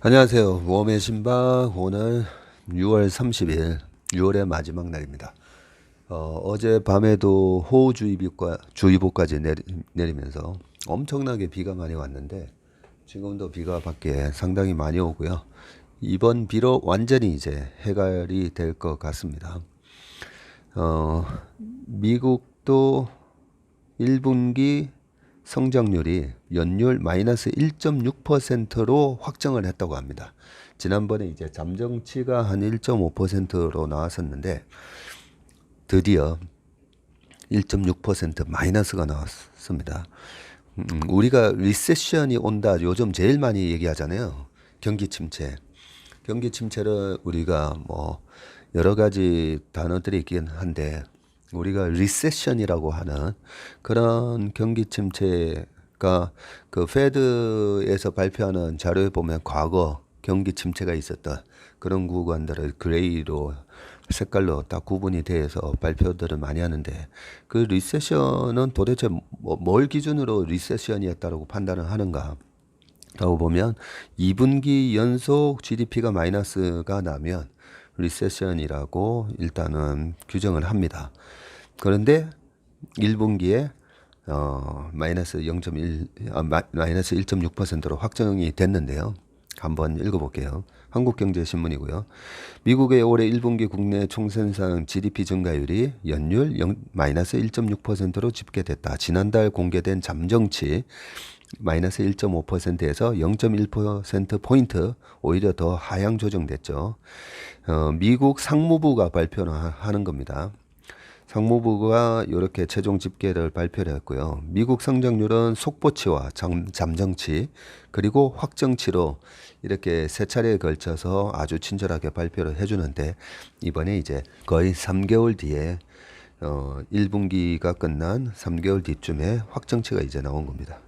안녕하세요. 웜의 신박 오늘 6월 30일 6월의 마지막 날입니다. 어제 밤에도 호우주의보까지 내리면서 엄청나게 비가 많이 왔는데 지금도 비가 밖에 상당히 많이 오고요. 이번 비로 완전히 이제 해갈이 될 것 같습니다. 어, 미국도 1분기 성장률이 연율 마이너스 1.6%로 확정을 했다고 합니다. 지난번에 이제 잠정치가 한 1.5%로 나왔었는데 드디어 1.6% 마이너스가 나왔습니다. 우리가 리세션이 온다 요즘 제일 많이 얘기하잖아요. 경기 침체. 경기 침체를 우리가 뭐 여러 가지 단어들이 있긴 한데 우리가 리세션이라고 하는 그런 경기 침체가 그 페드에서 발표하는 자료에 보면 과거 경기 침체가 있었던 그런 구간들을 그레이로 색깔로 딱 구분이 돼서 발표들을 많이 하는데 그 리세션은 도대체 뭘 기준으로 리세션이었다고 판단을 하는가? 라고 보면 2분기 연속 GDP가 마이너스가 나면 리세션이라고 일단은 규정을 합니다. 그런데 1분기에 마이너스 0.1 마이너스 1.6%로 확정이 됐는데요. 한번 읽어볼게요. 한국경제신문이고요. 미국의 올해 1분기 국내 총생산 GDP 증가율이 연율 마이너스 1.6%로 집계됐다. 지난달 공개된 잠정치 마이너스 1.5%에서 0.1%포인트 오히려 더 하향 조정됐죠. 미국 상무부가 발표를 하는 겁니다. 상무부가 이렇게 최종 집계를 발표를 했고요. 미국 성장률은 속보치와 잠정치 그리고 확정치로 이렇게 세 차례에 걸쳐서 아주 친절하게 발표를 해주는데 이번에 이제 거의 3개월 뒤에 1분기가 끝난 3개월 뒤쯤에 확정치가 이제 나온 겁니다.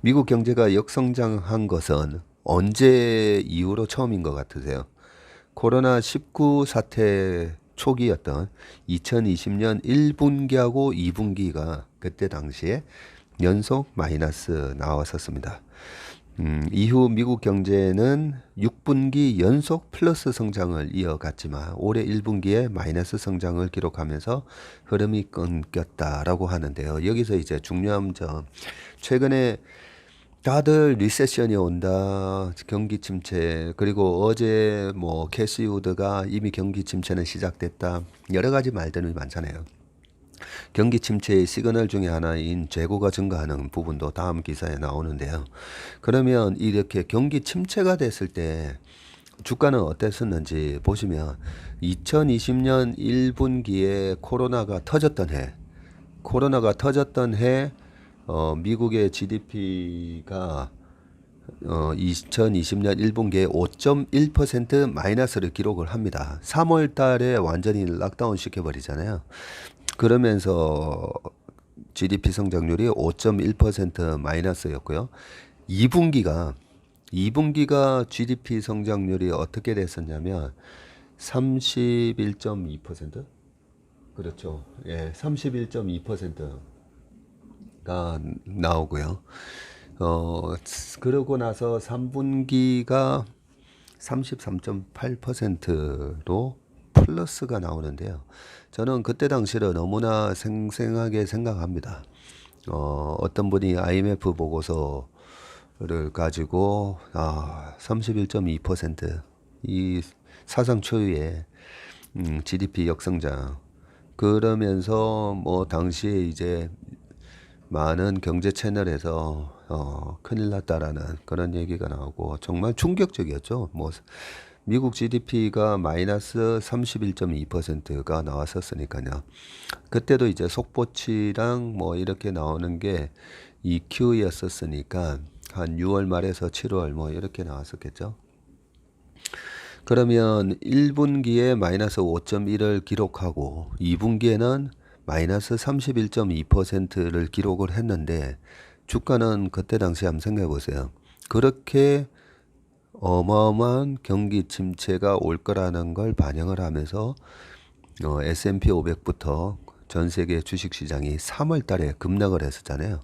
미국 경제가 역성장한 것은 언제 이후로 처음인 것 같으세요? 코로나19 사태 초기였던 2020년 1분기하고 2분기가 그때 당시에 연속 마이너스 나왔었습니다. 이후 미국 경제는 6분기 연속 플러스 성장을 이어갔지만 올해 1분기에 마이너스 성장을 기록하면서 흐름이 끊겼다라고 하는데요. 여기서 이제 중요한 점, 최근에 다들 리세션이 온다, 경기 침체, 그리고 어제 뭐 캐시 우드가 이미 경기 침체는 시작됐다, 여러 가지 말들이 많잖아요. 경기 침체의 시그널 중에 하나인 재고가 증가하는 부분도 다음 기사에 나오는데요. 그러면 이렇게 경기 침체가 됐을 때 주가는 어땠었는지 보시면 2020년 1분기에 코로나가 터졌던 해 미국의 GDP가 2020년 1분기에 5.1% 마이너스를 기록을 합니다. 3월 달에 완전히 락다운 시켜버리잖아요. 그러면서 GDP 성장률이 5.1% 마이너스였고요. 2분기가 GDP 성장률이 어떻게 됐었냐면 31.2%? 그렇죠. 예, 31.2%가 나오고요. 그러고 나서 3분기가 33.8%로 플러스가 나오는데요. 저는 그때 당시를 너무나 생생하게 생각합니다. 어떤 분이 IMF 보고서를 가지고 31.2% 이 사상 초유의 GDP 역성장 그러면서 뭐 당시에 이제 많은 경제 채널에서 큰일 났다라는 그런 얘기가 나오고 정말 충격적이었죠. 뭐 미국 GDP가 마이너스 31.2%가 나왔었으니까요. 그때도 이제 속보치랑 뭐 이렇게 나오는 게 EQ였었으니까 한 6월 말에서 7월 뭐 이렇게 나왔었겠죠. 그러면 1분기에 마이너스 5.1을 기록하고 2분기에는 마이너스 31.2%를 기록을 했는데 주가는 그때 당시 한번 생각해 보세요. 그렇게 어마어마한 경기 침체가 올 거라는 걸 반영을 하면서 S&P 500부터 전 세계 주식 시장이 3월 달에 급락을 했었잖아요.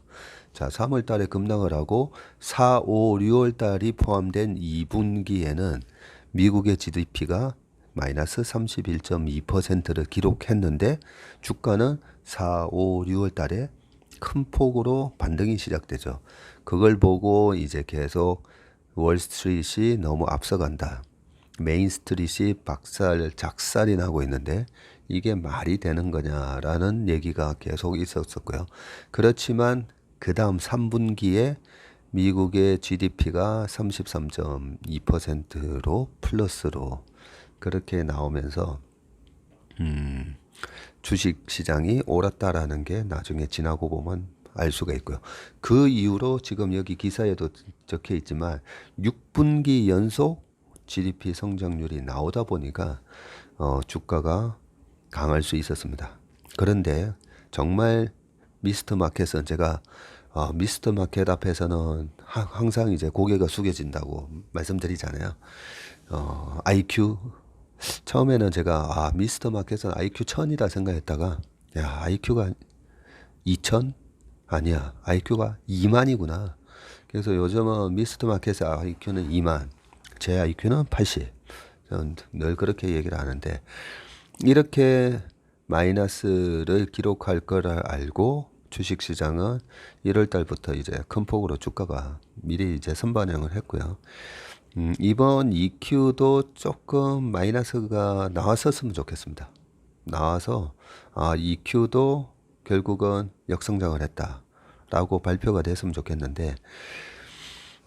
자, 3월 달에 급락을 하고 4, 5, 6월 달이 포함된 2분기에는 미국의 GDP가 마이너스 31.2%를 기록했는데 주가는 4, 5, 6월 달에 큰 폭으로 반등이 시작되죠. 그걸 보고 이제 계속 월스트리트이 너무 앞서간다. 메인스트리트이 작살이 나고 있는데 이게 말이 되는 거냐라는 얘기가 계속 있었었고요. 그렇지만 그 다음 3분기에 미국의 GDP가 33.2%로 플러스로 그렇게 나오면서 주식 시장이 옳았다라는 게 나중에 지나고 보면 알 수가 있고요. 그 이후로 지금 여기 기사에도 적혀 있지만 6분기 연속 GDP 성장률이 나오다 보니까 주가가 강할 수 있었습니다. 그런데 정말 미스터 마켓은 제가 미스터 마켓 앞에서는 항상 이제 고개가 숙여진다고 말씀드리잖아요. IQ 처음에는 제가 미스터 마켓은 IQ 1000이다 생각했다가 야 IQ가 2000? 아니야 IQ가 2만이구나. 그래서 요즘은 미스터 마켓의 IQ는 2만, 제 IQ는 80. 저는 늘 그렇게 얘기를 하는데 이렇게 마이너스를 기록할 거를 알고 주식시장은 1월 달부터 이제 큰 폭으로 주가가 미리 이제 선반영을 했고요. 이번 EQ도 조금 마이너스가 나왔었으면 좋겠습니다. 나와서 EQ도 결국은 역성장을 했다라고 발표가 됐으면 좋겠는데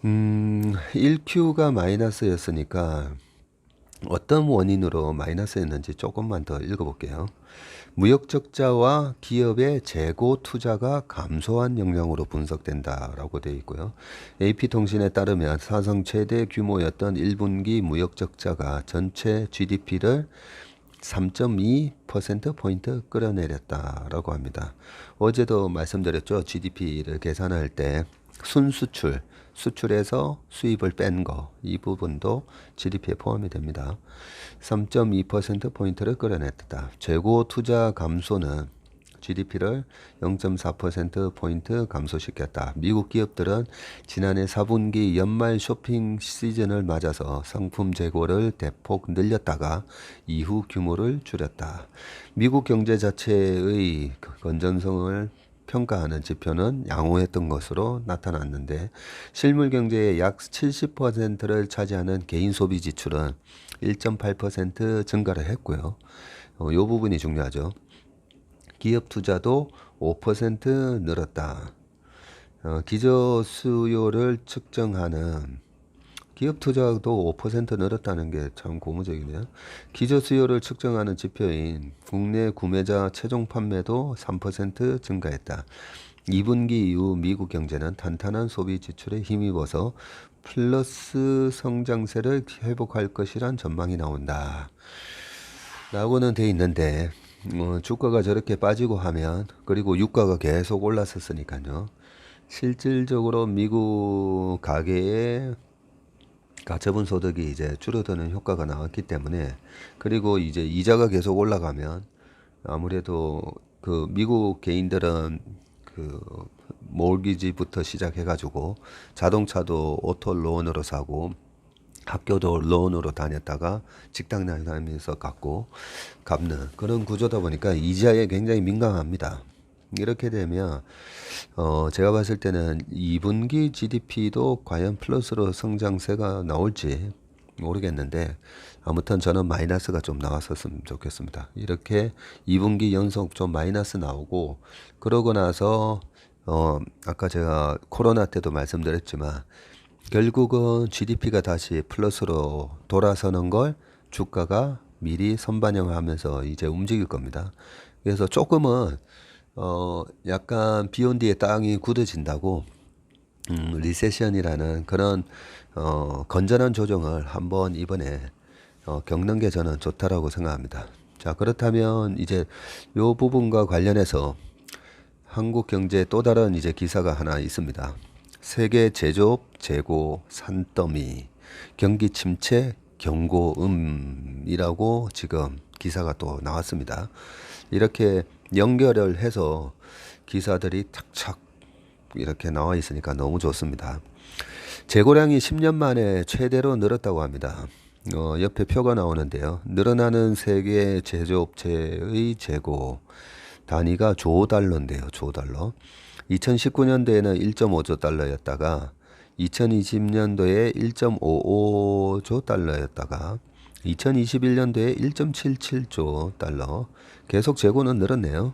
1Q가 마이너스였으니까 어떤 원인으로 마이너스였는지 조금만 더 읽어볼게요. 무역 적자와 기업의 재고 투자가 감소한 영향으로 분석된다라고 되어 있고요. AP통신에 따르면 사상 최대 규모였던 1분기 무역 적자가 전체 GDP를 3.2%포인트 끌어내렸다라고 합니다. 어제도 말씀드렸죠. GDP를 계산할 때 순수출, 수출에서 수입을 뺀 거, 이 부분도 GDP에 포함이 됩니다. 3.2%포인트를 끌어냈다. 재고 투자 감소는 GDP를 0.4%포인트 감소시켰다. 미국 기업들은 지난해 4분기 연말 쇼핑 시즌을 맞아서 상품 재고를 대폭 늘렸다가 이후 규모를 줄였다. 미국 경제 자체의 건전성을 평가하는 지표는 양호했던 것으로 나타났는데 실물 경제의 약 70%를 차지하는 개인 소비 지출은 1.8% 증가를 했고요. 이 부분이 중요하죠. 기업 투자도 5% 늘었다. 기저 수요를 측정하는 기업 투자도 5% 늘었다는 게 참 고무적이네요. 기저 수요를 측정하는 지표인 국내 구매자 최종 판매도 3% 증가했다. 2분기 이후 미국 경제는 탄탄한 소비 지출에 힘입어서 플러스 성장세를 회복할 것이란 전망이 나온다. 라고는 돼 있는데 주가가 저렇게 빠지고 하면 그리고 유가가 계속 올랐었으니까요. 실질적으로 미국 가계의 가처분 소득이 이제 줄어드는 효과가 나왔기 때문에 그리고 이제 이자가 계속 올라가면 아무래도 그 미국 개인들은 그 몰기지부터 시작해가지고 자동차도 오토 론으로 사고 학교도 론으로 다녔다가 직장 다니면서 갚는 그런 구조다 보니까 이자에 굉장히 민감합니다. 이렇게 되면 제가 봤을 때는 2분기 GDP도 과연 플러스로 성장세가 나올지 모르겠는데 아무튼 저는 마이너스가 좀 나왔었으면 좋겠습니다. 이렇게 2분기 연속 좀 마이너스 나오고 그러고 나서 아까 제가 코로나 때도 말씀드렸지만 결국은 GDP가 다시 플러스로 돌아서는 걸 주가가 미리 선반영하면서 이제 움직일 겁니다. 그래서 조금은 약간 비온 뒤에 땅이 굳어진다고 리세션이라는 그런 건전한 조정을 한번 이번에 겪는 게 저는 좋다라고 생각합니다. 자, 그렇다면 이제 요 부분과 관련해서 한국 경제에 또 다른 이제 기사가 하나 있습니다. 세계 제조업 재고 산더미 경기 침체 경고음이라고 지금 기사가 또 나왔습니다. 이렇게 연결을 해서 기사들이 착착 이렇게 나와 있으니까 너무 좋습니다. 재고량이 10년 만에 최대로 늘었다고 합니다. 옆에 표가 나오는데요. 늘어나는 세계 제조업체의 재고 단위가 조달러인데요. 조달러. 2019년도에는 1.5조 달러였다가 2020년도에 1.55조 달러였다가 2021년도에 1.77조 달러. 계속 재고는 늘었네요.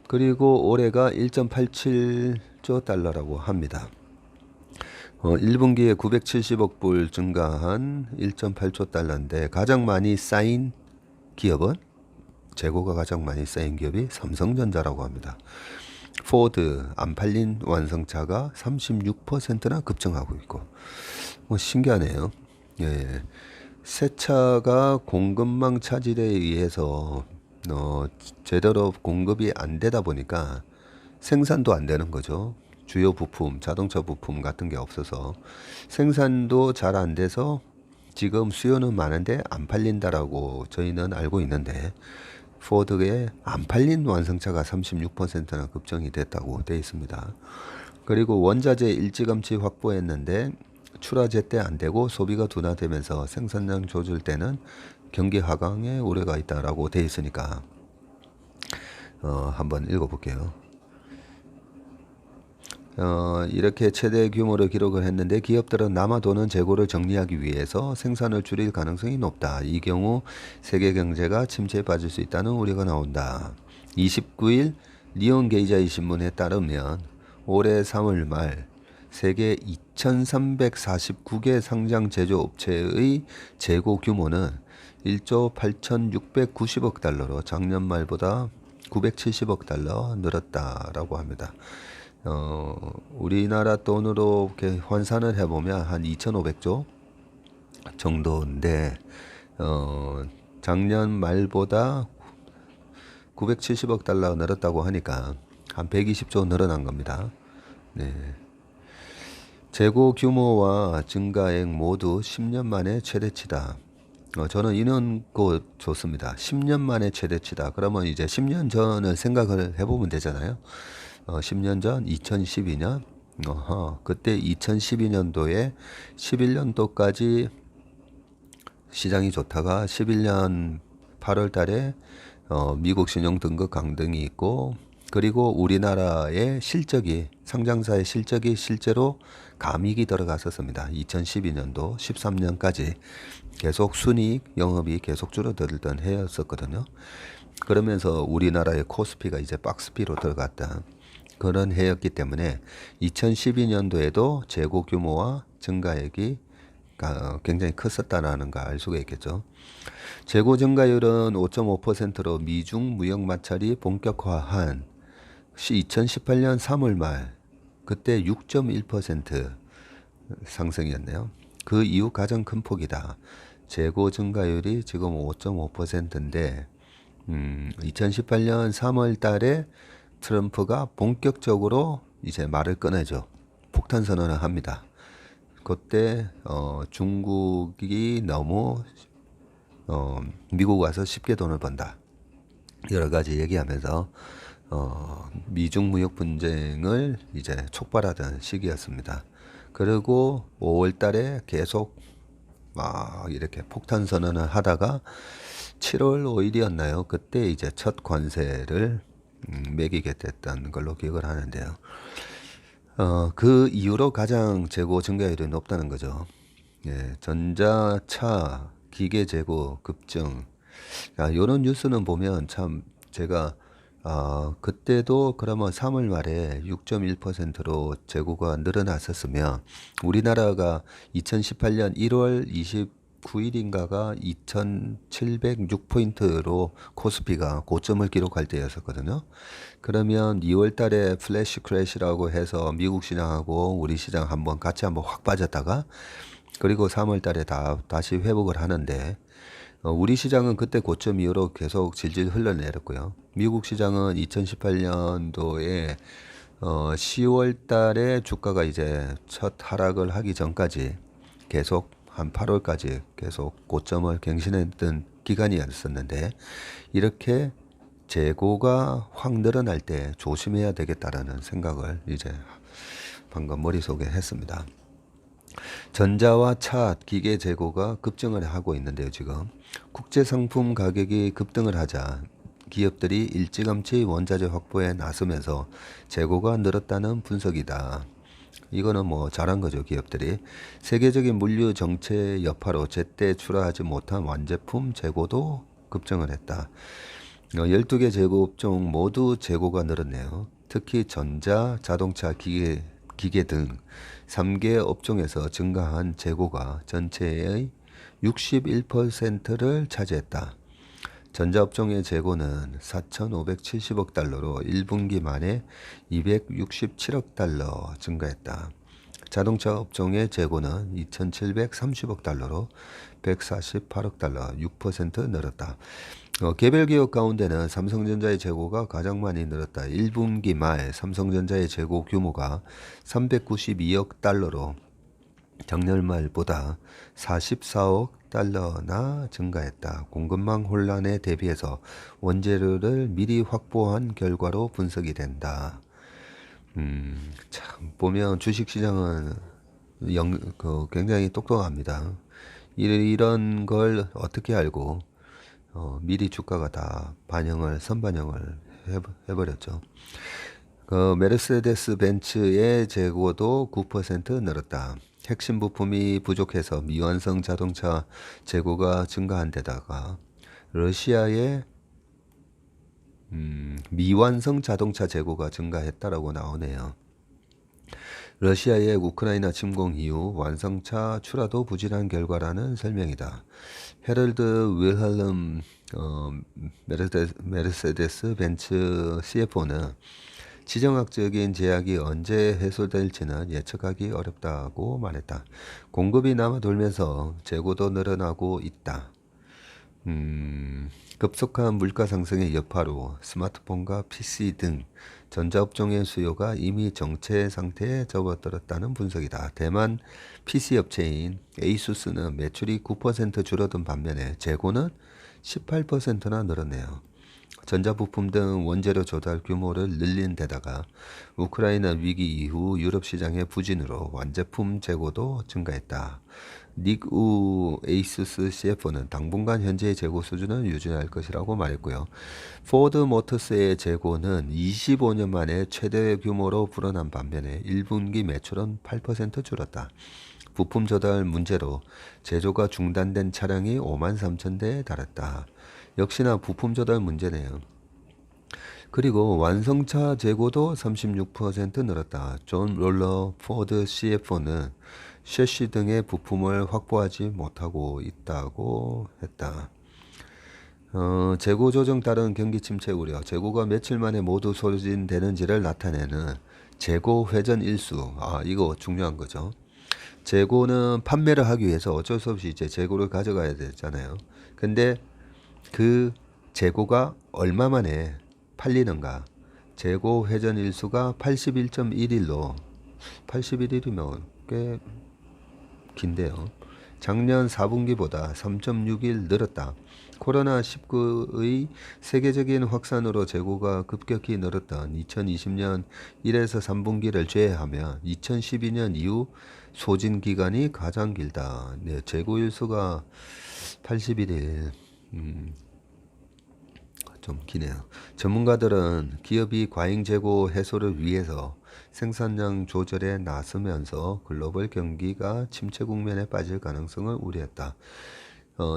그리고 올해가 1.87조 달러라고 합니다. 1분기에 970억 불 증가한 1.8조 달러인데 가장 많이 쌓인 기업은 재고가 가장 많이 쌓인 기업이 삼성전자라고 합니다. 포드 안 팔린 완성차가 36%나 급증하고 있고 신기하네요. 예. 새 차가 공급망 차질에 의해서 제대로 공급이 안 되다 보니까 생산도 안 되는 거죠. 주요 부품, 자동차 부품 같은 게 없어서 생산도 잘 안 돼서 지금 수요는 많은데 안 팔린다라고 저희는 알고 있는데 포드에 안 팔린 완성차가 36%나 급증이 됐다고 되어 있습니다. 그리고 원자재 일찌감치 확보했는데 출하제 때 안 되고 소비가 둔화되면서 생산량 조절 때는 경기 하강에 우려가 있다라고 되어 있으니까 한번 읽어볼게요. 이렇게 최대 규모로 기록을 했는데 기업들은 남아도는 재고를 정리하기 위해서 생산을 줄일 가능성이 높다. 이 경우 세계 경제가 침체에 빠질 수 있다는 우려가 나온다. 29일 리온 게이자이 신문에 따르면 올해 3월 말 세계 2349개 상장 제조업체의 재고 규모는 1조 8690억 달러로 작년 말보다 970억 달러 늘었다라고 합니다. 우리나라 돈으로 이렇게 환산을 해보면 한 2,500조 정도인데, 작년 말보다 970억 달러 늘었다고 하니까 한 120조 늘어난 겁니다. 네. 재고 규모와 증가액 모두 10년 만에 최대치다. 저는 이런 거 좋습니다. 10년 만에 최대치다. 그러면 이제 10년 전을 생각을 해보면 되잖아요. 10년 전 2012년 그때 2012년도에 11년도까지 시장이 좋다가 11년 8월 달에 미국 신용 등급 강등이 있고 그리고 우리나라의 실적이 상장사의 실적이 실제로 감익이 들어갔었습니다. 2012년도 13년까지 계속 순이익 영업이 계속 줄어들던 해였었거든요. 그러면서 우리나라의 코스피가 이제 박스피로 들어갔다. 그런 해였기 때문에 2012년도에도 재고 규모와 증가액이 굉장히 컸었다는 걸 알 수가 있겠죠. 재고 증가율은 5.5%로 미중 무역 마찰이 본격화한 2018년 3월 말 그때 6.1% 상승이었네요. 그 이후 가장 큰 폭이다. 재고 증가율이 지금 5.5%인데 2018년 3월 달에 트럼프가 본격적으로 이제 말을 꺼내죠. 폭탄 선언을 합니다. 그때 중국이 너무 미국 와서 쉽게 돈을 번다. 여러 가지 얘기하면서 미중 무역 분쟁을 이제 촉발하던 시기였습니다. 그리고 5월 달에 계속 막 이렇게 폭탄 선언을 하다가 7월 5일이었나요? 그때 이제 첫 관세를 매기게 됐던 걸로 기억을 하는데요. 그 이후로 가장 재고 증가율이 높다는 거죠. 예, 전자차, 기계 재고 급증. 이런 뉴스는 보면 참 제가 그때도 그러면 3월 말에 6.1%로 재고가 늘어났었으면 우리나라가 2018년 1월 29일인가가 2706포인트로 코스피가 고점을 기록할 때였었거든요. 그러면 2월 달에 플래시 크래시라고 해서 미국 시장하고 우리 시장 같이 한번 확 빠졌다가 그리고 3월 달에 다시 회복을 하는데 우리 시장은 그때 고점 이후로 계속 질질 흘러내렸고요. 미국 시장은 2018년도에 10월 달에 주가가 이제 첫 하락을 하기 전까지 계속 한 8월까지 계속 고점을 갱신했던 기간이었었는데 이렇게 재고가 확 늘어날 때 조심해야 되겠다라는 생각을 이제 방금 머릿속에 했습니다. 전자와 차, 기계 재고가 급증을 하고 있는데요. 지금 국제 상품 가격이 급등을 하자 기업들이 일찌감치 원자재 확보에 나서면서 재고가 늘었다는 분석이다. 이거는 뭐 잘한 거죠. 기업들이 세계적인 물류 정체 여파로 제때 출하하지 못한 완제품 재고도 급증을 했다. 12개 재고 업종 모두 재고가 늘었네요. 특히 전자, 자동차, 기계 등 3개 업종에서 증가한 재고가 전체의 61%를 차지했다. 전자업종의 재고는 4,570억 달러로 1분기 만에 267억 달러 증가했다. 자동차 업종의 재고는 2,730억 달러로 148억 달러, 6% 늘었다. 개별 기업 가운데는 삼성전자의 재고가 가장 많이 늘었다. 1분기 말 삼성전자의 재고 규모가 392억 달러로 작년 말보다 44억 달러나 증가했다. 공급망 혼란에 대비해서 원재료를 미리 확보한 결과로 분석이 된다. 참 보면 주식시장은 굉장히 똑똑합니다. 이런 걸 어떻게 알고 미리 주가가 다 선반영을 해버렸죠. 메르세데스 벤츠의 재고도 9% 늘었다. 핵심 부품이 부족해서 미완성 자동차 재고가 증가한 데다가 러시아의 미완성 자동차 재고가 증가했다라고 나오네요. 러시아의 우크라이나 침공 이후 완성차 출하도 부진한 결과라는 설명이다. 헤럴드 윌헬름 메르세데스 벤츠 CFO는 지정학적인 제약이 언제 해소될지는 예측하기 어렵다고 말했다. 공급이 남아 돌면서 재고도 늘어나고 있다. 급속한 물가 상승의 여파로 스마트폰과 PC 등 전자업종의 수요가 이미 정체 상태에 접어들었다는 분석이다. 대만 PC 업체인 에이수스는 매출이 9% 줄어든 반면에 재고는 18%나 늘었네요. 전자부품 등 원재료 조달 규모를 늘린 데다가 우크라이나 위기 이후 유럽 시장의 부진으로 완제품 재고도 증가했다. 닉우 에이수스 CFO는 당분간 현재의 재고 수준은 유지할 것이라고 말했고요. 포드 모터스의 재고는 25년 만에 최대 규모로 불어난 반면에 1분기 매출은 8% 줄었다. 부품 조달 문제로 제조가 중단된 차량이 5만 3천 대에 달했다. 역시나 부품 조달 문제네요. 그리고 완성차 재고도 36% 늘었다. 존 롤러 포드 CFO는 셰시 등의 부품을 확보하지 못하고 있다고 했다. 재고 조정 따른 경기 침체 우려. 재고가 며칠 만에 모두 소진되는지를 나타내는 재고 회전 일수. 이거 중요한 거죠. 재고는 판매를 하기 위해서 어쩔 수 없이 이제 재고를 가져가야 되잖아요. 근데 그 재고가 얼마 만에 팔리는가? 재고 회전 일수가 81.1일로 81일이면 꽤 긴데요. 작년 4분기보다 3.6일 늘었다. 코로나19의 세계적인 확산으로 재고가 급격히 늘었던 2020년 1에서 3분기를 제외하면 2012년 이후 소진 기간이 가장 길다. 네, 재고 일수가 81일. 좀 기네요. 전문가들은 기업이 과잉 재고 해소를 위해서 생산량 조절에 나서면서 글로벌 경기가 침체 국면에 빠질 가능성을 우려했다.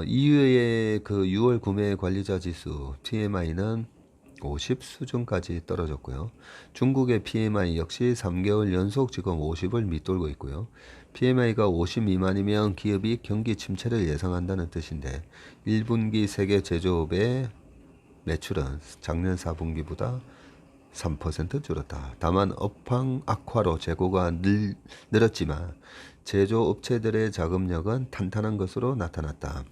EU의 그 6월 구매 관리자 지수 PMI는 50 수준까지 떨어졌고요. 중국의 PMI 역시 3개월 연속 지금 50을 밑돌고 있고요. PMI가 50 미만이면 기업이 경기 침체를 예상한다는 뜻인데 1분기 세계 제조업의 매출은 작년 4분기보다 3% 줄었다. 다만 업황 악화로 재고가 늘었지만 제조업체들의 자금력은 탄탄한 것으로 나타났다.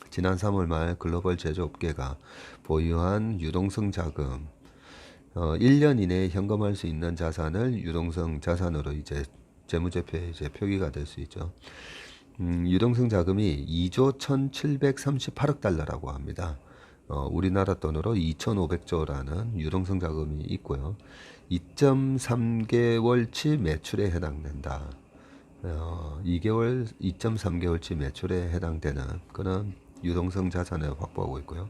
지난 3월 말 글로벌 제조업계가 보유한 유동성 자금 1년 이내에 현금할 수 있는 자산을 유동성 자산으로 이제 재무제표에 이제 표기가 될 수 있죠. 유동성 자금이 2조 1,738억 달러라고 합니다. 우리나라 돈으로 2,500조라는 유동성 자금이 있고요. 2.3개월치 매출에 해당된다. 2.3개월치 매출에 해당되는 그런 유동성 자산을 확보하고 있고요.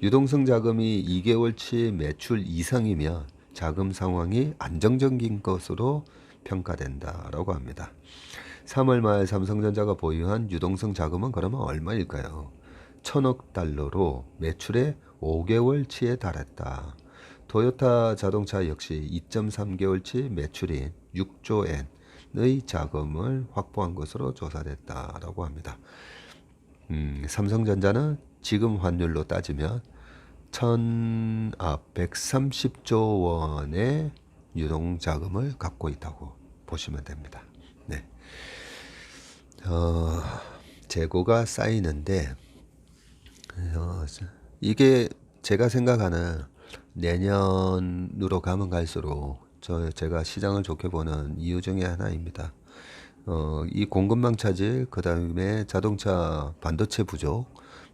유동성 자금이 2개월치 매출 이상이면 자금 상황이 안정적인 것으로 평가된다라고 합니다. 3월 말 삼성전자가 보유한 유동성 자금은 그러면 얼마일까요? 1,000억 달러로 매출의 5개월치에 달했다. 토요타 자동차 역시 2.3개월치 매출인 6조 엔의 자금을 확보한 것으로 조사됐다라고 합니다. 삼성전자는 지금 환율로 따지면 130조 원의 유동자금을 갖고 있다고 보시면 됩니다. 네. 재고가 쌓이는데 이게 제가 생각하는 내년으로 가면 갈수록 제가 시장을 좋게 보는 이유 중에 하나입니다. 이 공급망 차질, 그 다음에 자동차 반도체 부족,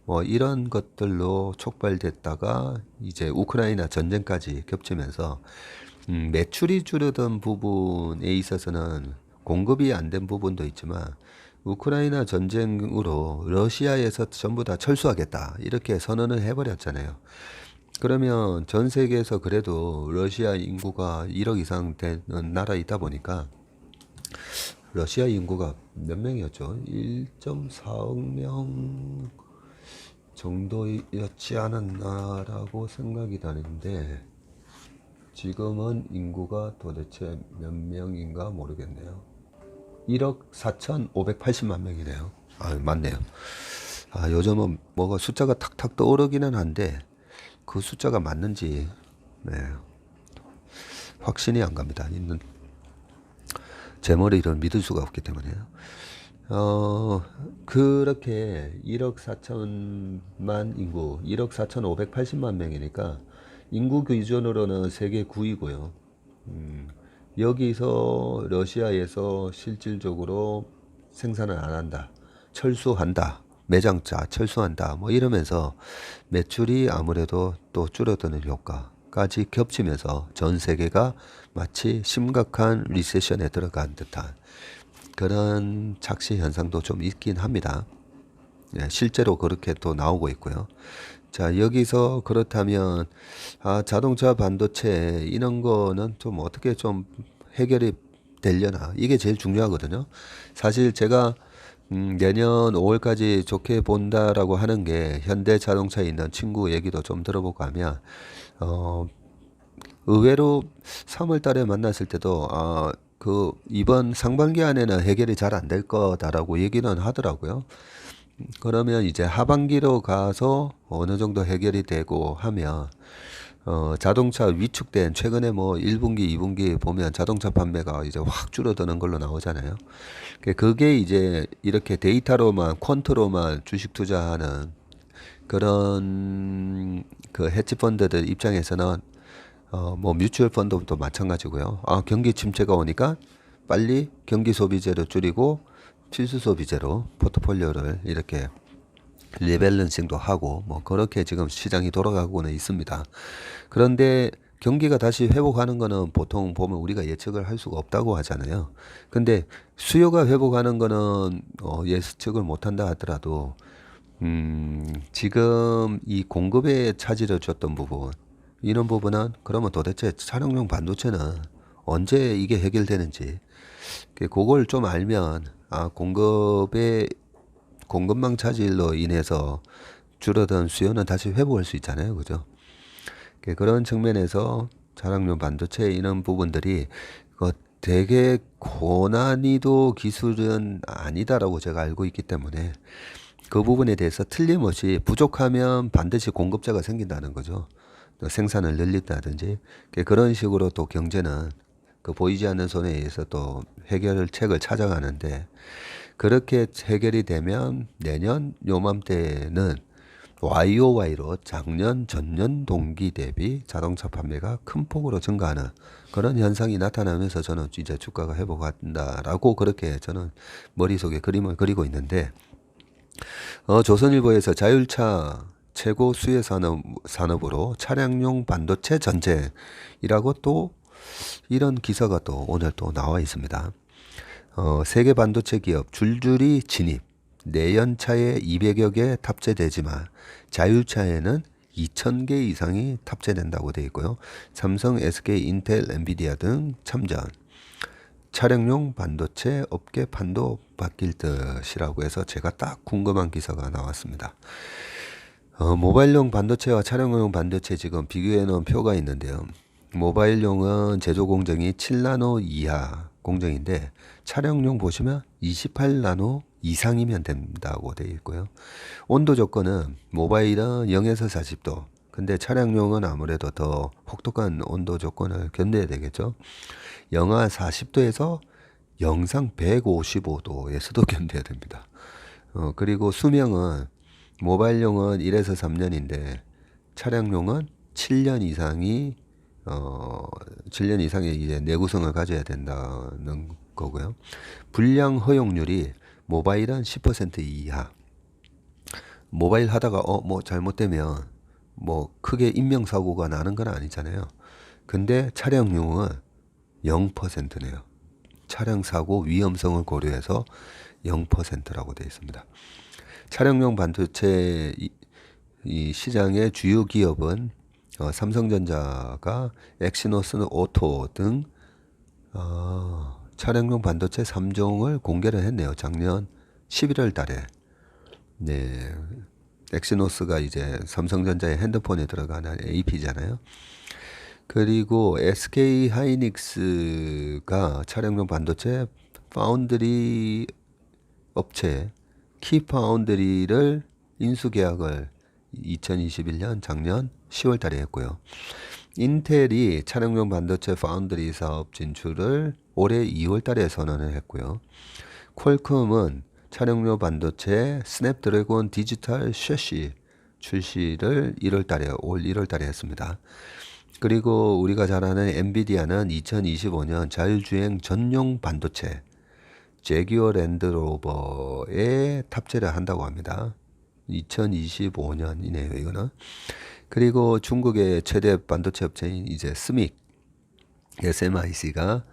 뭐 이런 것들로 촉발됐다가 이제 우크라이나 전쟁까지 겹치면서 매출이 줄어든 부분에 있어서는 공급이 안 된 부분도 있지만 우크라이나 전쟁으로 러시아에서 전부 다 철수하겠다 이렇게 선언을 해버렸잖아요. 그러면 전 세계에서 그래도 러시아 인구가 1억 이상 되는 나라에 있다 보니까 러시아 인구가 몇 명이었죠? 1.4억 명 정도였지 않았나라고 생각이 나는데 지금은 인구가 도대체 몇 명인가 모르겠네요. 1억 4,580만 명이네요. 아, 맞네요. 요즘은 뭐가 숫자가 탁탁 떠오르기는 한데 그 숫자가 맞는지 네, 확신이 안 갑니다. 있는 제 머리를 믿을 수가 없기 때문에요. 그렇게 1억 4천만 인구, 1억 4,580만 명이니까 인구 기준으로는 세계 9위고요. 여기서 러시아에서 실질적으로 생산을 안 한다, 철수한다, 매장차 철수한다, 뭐 이러면서 매출이 아무래도 또 줄어드는 효과까지 겹치면서 전 세계가 마치 심각한 리세션에 들어간 듯한 그런 착시 현상도 좀 있긴 합니다. 예, 실제로 그렇게 또 나오고 있고요. 자, 여기서 그렇다면 자동차 반도체 이런 거는 좀 어떻게 좀 해결이 되려나 이게 제일 중요하거든요. 사실 제가 내년 5월까지 좋게 본다라고 하는 게 현대 자동차에 있는 친구 얘기도 좀 들어보고 하면 의외로 3월 달에 만났을 때도 그 이번 상반기 안에는 해결이 잘 안 될 거다라고 얘기는 하더라고요. 그러면 이제 하반기로 가서 어느 정도 해결이 되고 하면 자동차 위축된 최근에 뭐 1분기, 2분기 보면 자동차 판매가 이제 확 줄어드는 걸로 나오잖아요. 그게 이제 이렇게 데이터로만 퀀트로만 주식 투자하는 그런 그 헤지 펀드들 입장에서는 뭐 뮤추얼 펀드도 마찬가지고요. 경기 침체가 오니까 빨리 경기 소비재를 줄이고 필수 소비재로 포트폴리오를 이렇게 리밸런싱도 하고 뭐 그렇게 지금 시장이 돌아가고는 있습니다. 그런데 경기가 다시 회복하는 거는 보통 보면 우리가 예측을 할 수가 없다고 하잖아요. 근데 수요가 회복하는 거는 예측을 못한다 하더라도 지금 이 공급에 차질을 줬던 부분 이런 부분은 그러면 도대체 차량용 반도체는 언제 이게 해결되는지 그걸 좀 알면 공급망 차질로 인해서 줄어든 수요는 다시 회복할 수 있잖아요. 그죠? 그런 측면에서 차량용 반도체 이런 부분들이 되게 고난이도 기술은 아니다라고 제가 알고 있기 때문에 그 부분에 대해서 틀림없이 부족하면 반드시 공급자가 생긴다는 거죠. 또 생산을 늘린다든지 그런 식으로 또 경제는 그 보이지 않는 손에 의해서 또 해결책을 찾아가는데 그렇게 해결이 되면 내년 요맘때는 YOY로 작년 전년 동기 대비 자동차 판매가 큰 폭으로 증가하는 그런 현상이 나타나면서 저는 이제 주가가 회복한다라고 그렇게 저는 머릿속에 그림을 그리고 있는데 조선일보에서 자율차 최고 수혜 산업으로 차량용 반도체 전쟁이라고 또 이런 기사가 또 오늘 또 나와 있습니다. 세계 반도체 기업 줄줄이 진입. 내연차에 200여 개 탑재되지만 자율차에는 2,000개 이상이 탑재된다고 되어 있고요. 삼성, SK, 인텔, 엔비디아 등 참전. 차량용 반도체 업계 판도 바뀔 듯이라고 해서 제가 딱 궁금한 기사가 나왔습니다. 모바일용 반도체와 차량용 반도체 지금 비교해 놓은 표가 있는데요. 모바일용은 제조 공정이 7나노 이하 공정인데 차량용 보시면 28나노 이상이면 된다고 되어 있고요. 온도 조건은 모바일은 0에서 40도, 근데 차량용은 아무래도 더 혹독한 온도 조건을 견뎌야 되겠죠. 영하 40도에서 영상 155도에서도 견뎌야 됩니다. 그리고 수명은 모바일용은 1에서 3년인데 차량용은 7년 이상이 7년 이상의 이제 내구성을 가져야 된다는 거고요. 불량 허용률이 모바일은 10% 이하. 모바일 하다가 뭐 잘못되면 뭐 크게 인명사고가 나는 건 아니잖아요. 근데 차량용은 0%네요. 차량 사고 위험성을 고려해서 0%라고 되어 있습니다. 차량용 반도체 이 시장의 주요 기업은 삼성전자가 엑시노스 오토 등 차량용 반도체 3종을 공개를 했네요. 작년 11월 달에. 네. 엑시노스가 이제 삼성전자의 핸드폰에 들어가는 AP잖아요. 그리고 SK 하이닉스가 차량용 반도체 파운드리 업체 키파운드리를 인수 계약을 2021년 작년 10월 달에 했고요. 인텔이 차량용 반도체 파운드리 사업 진출을 올해 2월 달에 선언을 했고요. 퀄컴은 차량용 반도체 스냅드래곤 디지털 셔시 출시를 올 1월 달에 했습니다. 그리고 우리가 잘 아는 엔비디아는 2025년 자율주행 전용 반도체 제규어 랜드로버에 탑재를 한다고 합니다. 2025년이네요, 이거는. 그리고 중국의 최대 반도체 업체인 이제 스믹, SMIC가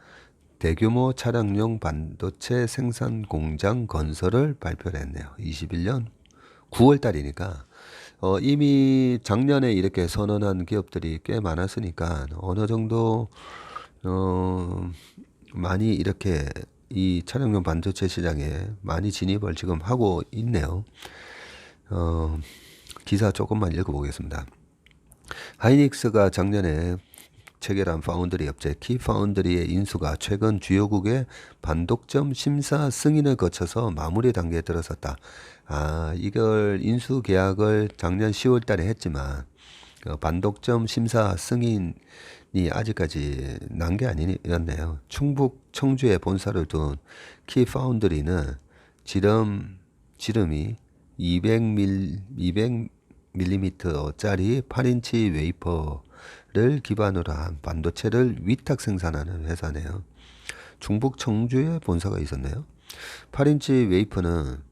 대규모 차량용 반도체 생산 공장 건설을 발표를 했네요. 21년 9월 달이니까 이미 작년에 이렇게 선언한 기업들이 꽤 많았으니까 어느 정도 많이 이렇게 이 차량용 반도체 시장에 많이 진입을 지금 하고 있네요. 기사 조금만 읽어보겠습니다. 하이닉스가 작년에 체결한 파운드리 업체 키파운드리의 인수가 최근 주요국의 반독점 심사 승인을 거쳐서 마무리 단계에 들어섰다. 이걸 인수 계약을 작년 10월 달에 했지만 반독점 심사 승인이 아직까지 난 게 아니었네요. 충북 청주에 본사를 둔 키파운드리는 지름이 200mm짜리 8인치 웨이퍼를 기반으로 한 반도체를 위탁 생산하는 회사네요. 중북 청주에 본사가 있었네요. 8인치 웨이퍼는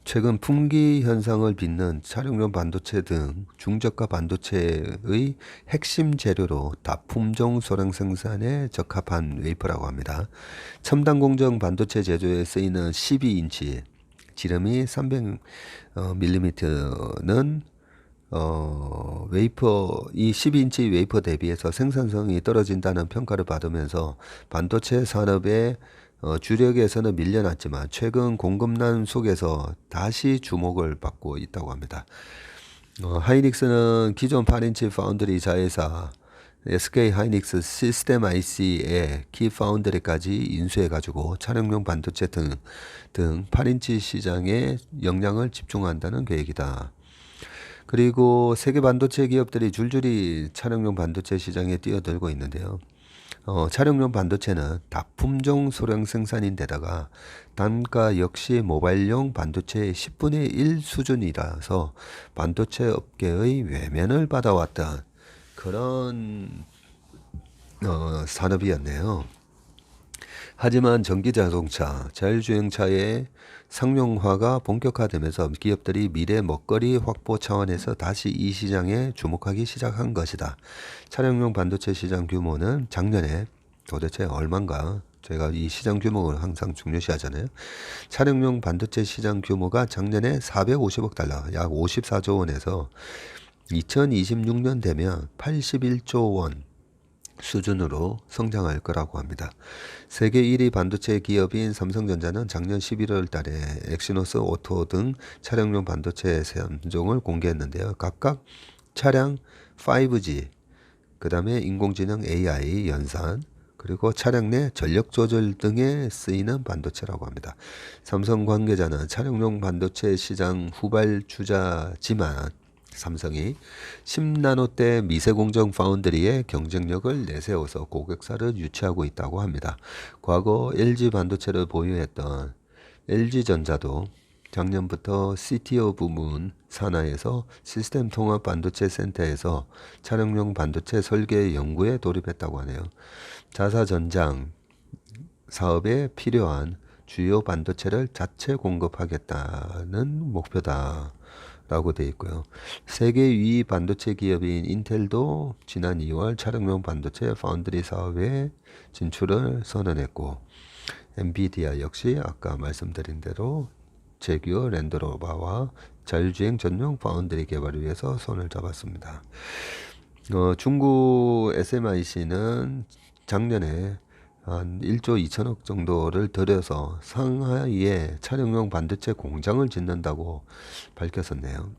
최근 품귀 현상을 빚는 차량용 반도체 등 중저가 반도체의 핵심 재료로 다품종 소량 생산에 적합한 웨이퍼라고 합니다. 첨단 공정 반도체 제조에 쓰이는 12인치 지름이 300mm는 웨이퍼 이 12인치 웨이퍼 대비해서 생산성이 떨어진다는 평가를 받으면서 반도체 산업의 주력에서는 밀려났지만 최근 공급난 속에서 다시 주목을 받고 있다고 합니다. 하이닉스는 기존 8인치 파운드리 자회사 SK 하이닉스 시스템 IC의 키 파운드리까지 인수해가지고 차량용 반도체 등 8인치 시장에 역량을 집중한다는 계획이다. 그리고 세계 반도체 기업들이 줄줄이 차량용 반도체 시장에 뛰어들고 있는데요. 차량용 반도체는 다품종 소량 생산인데다가 단가 역시 모바일용 반도체의 10분의 1 수준이라서 반도체 업계의 외면을 받아왔던 그런 산업이었네요. 하지만 전기자동차, 자율주행차의 상용화가 본격화되면서 기업들이 미래 먹거리 확보 차원에서 다시 이 시장에 주목하기 시작한 것이다. 차량용 반도체 시장 규모는 작년에 도대체 얼마인가? 제가 이 시장 규모를 항상 중요시 하잖아요. 차량용 반도체 시장 규모가 작년에 450억 달러, 약 54조 원에서 2026년 되면 81조 원 수준으로 성장할 거라고 합니다. 세계 1위 반도체 기업인 삼성전자는 작년 11월 달에 엑시노스 오토 등 차량용 반도체 3종을 공개했는데요. 각각 차량 5G, 그 다음에 인공지능 AI 연산, 그리고 차량 내 전력 조절 등에 쓰이는 반도체라고 합니다. 삼성 관계자는 차량용 반도체 시장 후발주자지만 삼성이 10나노대 미세공정 파운드리의 경쟁력을 내세워서 고객사를 유치하고 있다고 합니다. 과거 LG 반도체를 보유했던 LG전자도 작년부터 CTO 부문 산하에서 시스템 통합 반도체 센터에서 차량용 반도체 설계 연구에 돌입했다고 하네요. 자사 전장 사업에 필요한 주요 반도체를 자체 공급하겠다는 목표다 라고 되어 있고요. 세계 위 반도체 기업인 인텔도 지난 2월 차량용 반도체 파운드리 사업에 진출을 선언했고, 엔비디아 역시 아까 말씀드린 대로 제규어 랜드로버와 자율주행 전용 파운드리 개발을 위해서 손을 잡았습니다. 중국 SMIC는 작년에 한 1조 2천억 정도를 들여서 상하이에 차량용 반도체 공장을 짓는다고 밝혔었네요.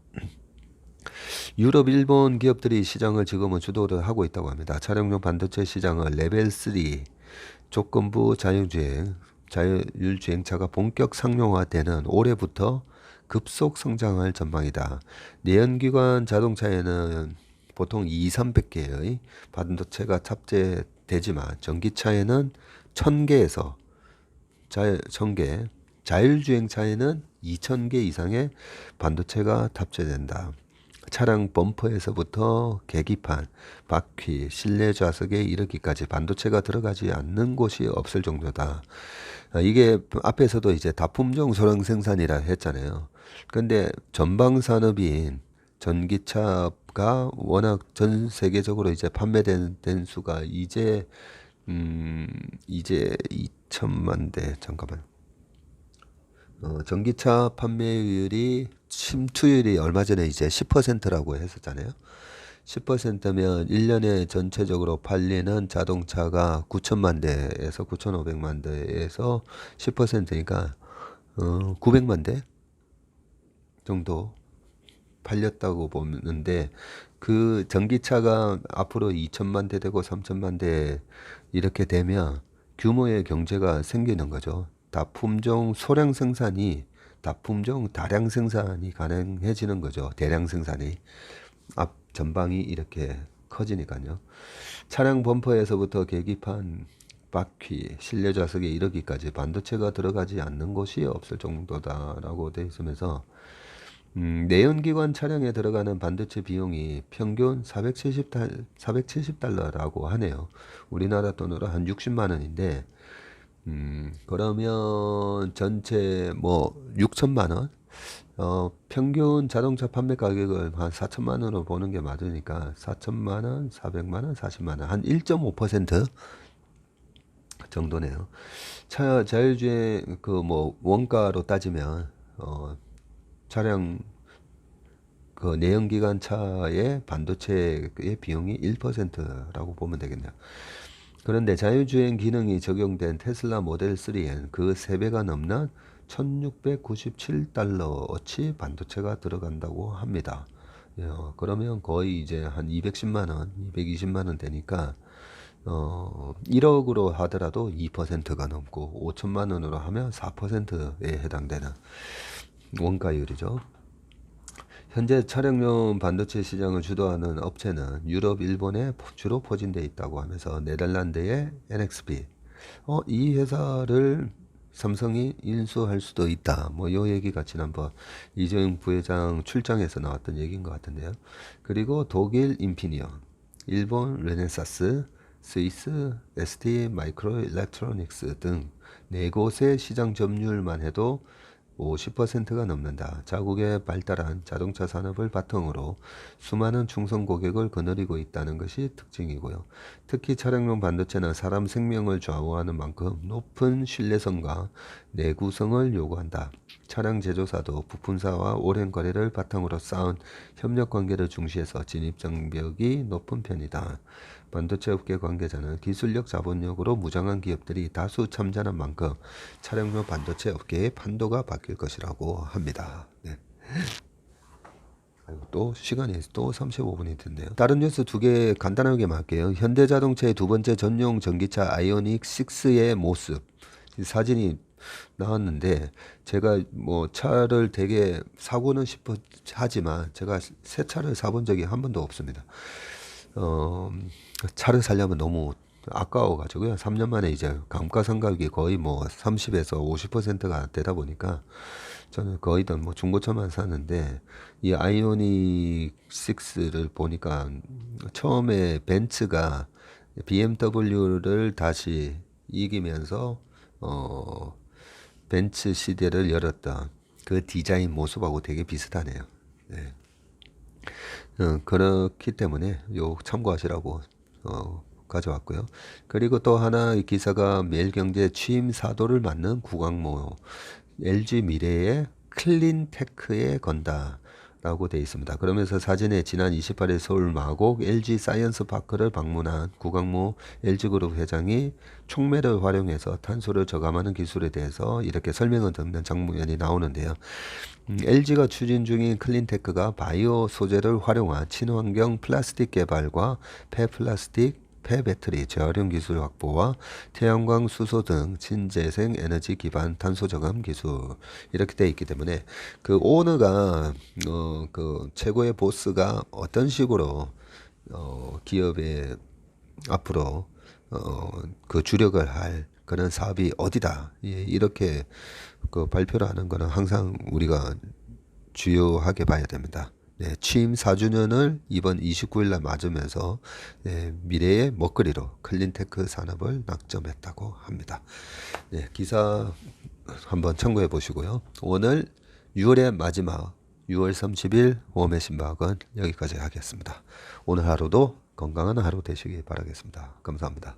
유럽, 일본 기업들이 시장을 지금은 주도를 하고 있다고 합니다. 차량용 반도체 시장은 레벨 3 조건부 자율주행차가 본격 상용화되는 올해부터 급속 성장할 전망이다. 내연기관 자동차에는 보통 2,300개의 반도체가 탑재되지만 전기차에는 1,000개에서 1,000개, 자율주행차에는 2,000개 이상의 반도체가 탑재된다. 차량 범퍼에서부터 계기판, 바퀴, 실내 좌석에 이르기까지 반도체가 들어가지 않는 곳이 없을 정도다. 이게 앞에서도 이제 다품종 소량 생산이라 했잖아요. 근데 전방 산업인 전기차가 워낙 전 세계적으로 이제 판매된 수가 이제 2천만 대, 잠깐만. 전기차 판매율이 침투율이 얼마 전에 이제 10%라고 했었잖아요. 10%면 1년에 전체적으로 팔리는 자동차가 9천만 대에서 9,500만 대에서 10%니까 900만 대 정도 팔렸다고 보는데, 그 전기차가 앞으로 2천만 대 되고 3천만 대 이렇게 되면 규모의 경제가 생기는 거죠. 다품종 소량 생산이 다품종 다량 생산이 가능해지는 거죠. 대량 생산이 앞 전방이 이렇게 커지니까요. 차량 범퍼에서부터 계기판, 바퀴, 실내 좌석에 이르기까지 반도체가 들어가지 않는 곳이 없을 정도다라고 되어 있으면서 내연기관 차량에 들어가는 반도체 비용이 평균 470달러라고 하네요. 우리나라 돈으로 한 60만 원인데, 그러면 전체 뭐 6천만 원? 평균 자동차 판매 가격을 한 4천만 원으로 보는 게 맞으니까 4천만 원, 400만 원, 40만 원, 한 1.5% 정도네요. 자율주행 그 뭐 원가로 따지면 차량 그 내연기관 차의 반도체의 비용이 1%라고 보면 되겠네요. 그런데 자율주행 기능이 적용된 테슬라 모델 3엔 그 3배가 넘는 1697달러어치 반도체가 들어간다고 합니다. 그러면 거의 이제 한 210만 원, 220만 원 되니까 1억으로 하더라도 2%가 넘고 5천만 원으로 하면 4%에 해당되는 원가율이죠. 현재 차량용 반도체 시장을 주도하는 업체는 유럽, 일본에 주로 포진되어 있다고 하면서 네덜란드의 NXP, 이 회사를 삼성이 인수할 수도 있다. 뭐 요 얘기가 지난번 이재용 부회장 출장에서 나왔던 얘기인 것 같은데요. 그리고 독일 인피니온, 일본 르네사스, 스위스, ST 마이크로일렉트로닉스 등 네 곳의 시장 점유율만 해도 50%가 넘는다. 자국의 발달한 자동차 산업을 바탕으로 수많은 충성 고객을 거느리고 있다는 것이 특징이고요. 특히 차량용 반도체는 사람 생명을 좌우하는 만큼 높은 신뢰성과 내구성을 요구한다. 차량 제조사도 부품사와 오랜 거래를 바탕으로 쌓은 협력 관계를 중시해서 진입 장벽이 높은 편이다. 반도체 업계 관계자는 기술력, 자본력으로 무장한 기업들이 다수 참전한 만큼 차량용 반도체 업계의 판도가 바뀔 것이라고 합니다. 네. 아이고, 또 시간이 또 35분이 됐네요. 다른 뉴스 두 개 간단하게 말게요. 현대자동차의 두 번째 전용 전기차 아이오닉 6의 모습. 이 사진이 나왔는데 제가 뭐 차를 되게 사고는 싶어 하지만 제가 새 차를 사본 적이 한 번도 없습니다. 차를 살려면 너무 아까워가지고요. 3년 만에 이제 감가상각이 거의 뭐 30에서 50%가 되다 보니까 저는 거의 다 뭐 중고차만 사는데 이 아이오닉 6를 보니까 처음에 벤츠가 BMW를 다시 이기면서 벤츠 시대를 열었던 그 디자인 모습하고 되게 비슷하네요. 네. 그렇기 때문에 요 참고하시라고 가져왔고요. 그리고 또 하나 이 기사가 매일경제 취임 사도를 맞는 구광모 LG 미래의 클린테크에 건다. 라고 되어 있습니다. 그러면서 사진에 지난 28일 서울 마곡 LG 사이언스 파크를 방문한 구광모 LG그룹 회장이 촉매를 활용해서 탄소를 저감하는 기술에 대해서 이렇게 설명을 듣는 장면이 나오는데요. LG가 추진 중인 클린테크가 바이오 소재를 활용한 친환경 플라스틱 개발과 폐플라스틱 폐배터리 재활용 기술 확보와 태양광 수소 등 신재생 에너지 기반 탄소 저감 기술 이렇게 돼 있기 때문에 그 오너가 그 최고의 보스가 어떤 식으로 기업에 앞으로 그 주력을 할 그런 사업이 어디다 이렇게 그 발표를 하는 거는 항상 우리가 주요하게 봐야 됩니다. 네, 취임 4주년을 이번 29일 날 맞으면서 미래의 먹거리로 클린테크 산업을 낙점했다고 합니다. 네, 기사 한번 참고해 보시고요. 오늘 6월의 마지막 6월 30일 웜의 신박은 여기까지 하겠습니다. 오늘 하루도 건강한 하루 되시기 바라겠습니다. 감사합니다.